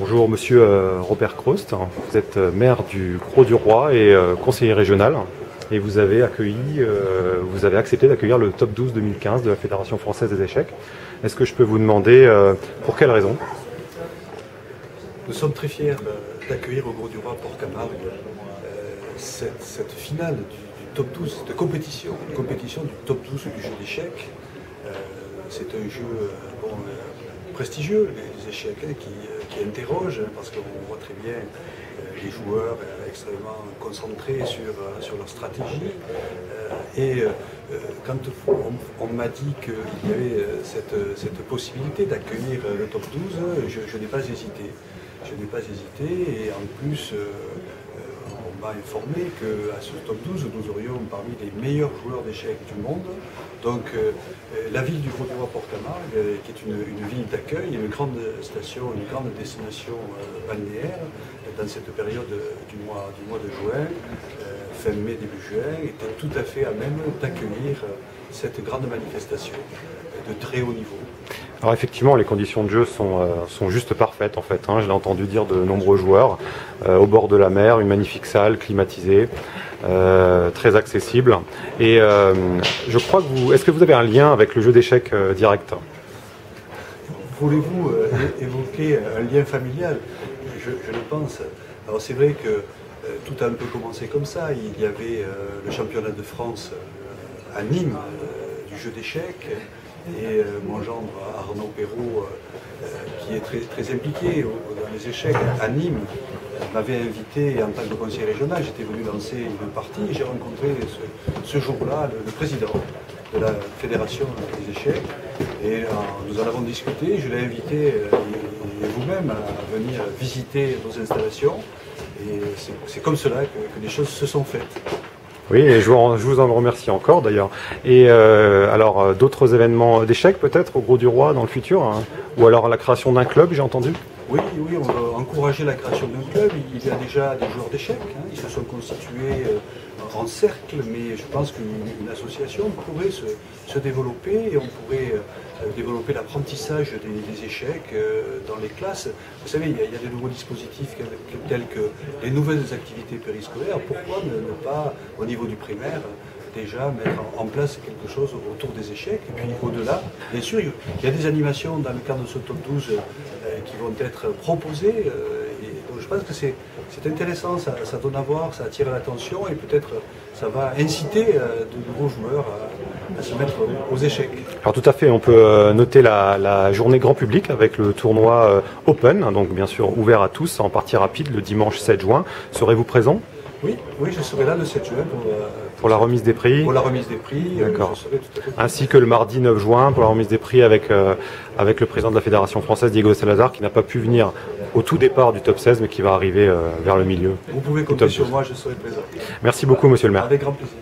Bonjour Monsieur Robert Crost, vous êtes maire du Grau-du-Roi et conseiller régional et vous avez accepté d'accueillir le top 12 2015 de la Fédération Française des Échecs. Est-ce que je peux vous demander pour quelle raison? Nous sommes très fiers d'accueillir au Grau-du-Roi Port-Camargue cette finale du top 12, cette compétition du top 12 du jeu d'échecs. C'est un jeu prestigieux, les échecs, qui interroge, parce qu'on voit très bien les joueurs extrêmement concentrés sur leur stratégie. Quand on m'a dit qu'il y avait cette possibilité d'accueillir le top 12, je n'ai pas hésité. Je n'ai pas hésité et en plus on m'a informé qu'à ce top 12 nous aurions parmi les meilleurs joueurs d'échecs du monde. Donc la ville du Grau-du-Roi Port-Camargue, qui est une ville d'accueil, une grande station, une grande destination balnéaire, dans cette période du mois de juin, fin mai, début juin, était tout à fait à même d'accueillir cette grande manifestation de très haut niveau. Alors effectivement, les conditions de jeu sont juste parfaites en fait. Je l'ai entendu dire de nombreux joueurs, au bord de la mer, une magnifique salle climatisée, très accessible. Et je crois que est-ce que vous avez un lien avec le jeu d'échecs direct? Voulez-vous évoquer un lien familial? Je le pense. Alors c'est vrai que tout a un peu commencé comme ça. Il y avait le championnat de France à Nîmes du jeu d'échecs. Et mon gendre Arnaud Perrault, qui est très impliqué dans les échecs à Nîmes, m'avait invité en tant que conseiller régional. J'étais venu lancer une partie et j'ai rencontré ce jour-là le président de la Fédération des échecs. Et nous en avons discuté. Je l'ai invité vous-même à venir visiter nos installations. Et c'est comme cela que les choses se sont faites. Oui, et je vous en remercie encore d'ailleurs. Et alors, d'autres événements d'échecs peut-être au Grau-du-Roi dans le futur, ou alors la création d'un club, j'ai entendu? Oui, on va encourager la création d'un club. Il y a déjà des joueurs d'échecs, ils se sont constitués en cercle, mais je pense qu'une association pourrait se développer et on pourrait développer l'apprentissage des échecs dans les classes. Vous savez, il y a des nouveaux dispositifs tels que les nouvelles activités périscolaires. Pourquoi ne pas, au niveau du primaire, déjà mettre en place quelque chose autour des échecs? Et puis au-delà, bien sûr, il y a des animations dans le cadre de ce top 12 qui vont être proposées. Et donc je pense que c'est intéressant, ça donne à voir, ça attire l'attention et peut-être ça va inciter de nouveaux joueurs à se mettre aux échecs. Alors tout à fait, on peut noter la journée grand public avec le tournoi Open, donc bien sûr ouvert à tous en partie rapide le dimanche 7 juin. Serez-vous présent? Oui, je serai là le 7 juin pour la remise des prix. Pour la remise des prix, d'accord. Je serai tout à fait. Ainsi que le mardi 9 juin pour la remise des prix avec le président de la Fédération française, Diego Salazar, qui n'a pas pu venir au tout départ du top 16, mais qui va arriver vers le milieu. Vous pouvez compter sur moi, je serai présent. Merci beaucoup, monsieur le maire. Avec grand plaisir.